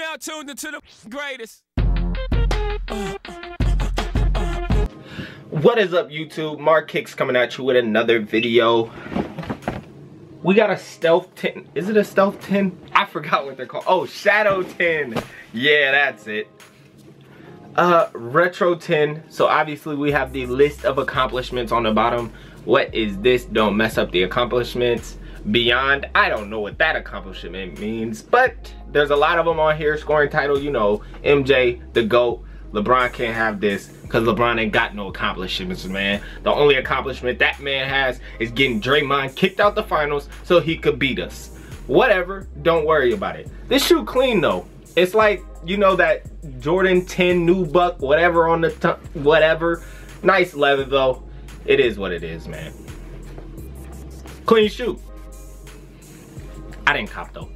now tuned into the greatest. What is up, YouTube? Mark Kicks coming at you with another video. We got a stealth tin. Is it a stealth tin? I forgot what they're called. Oh, shadow tin. Yeah, that's it. Retro tin. So obviously we have the list of accomplishments on the bottom. What is this? Don't mess up the accomplishments. Beyond, I don't know what that accomplishment means, but there's a lot of them on here. Scoring title, you know, MJ, the GOAT. LeBron can't have this because LeBron ain't got no accomplishments, man. The only accomplishment that man has is getting Draymond kicked out the finals so he could beat us. Whatever, don't worry about it. This shoe clean though. It's like, you know, that Jordan 10 nubuck, whatever on the whatever. Nice leather though. It is what it is, man. Clean shoe. I didn't cop though.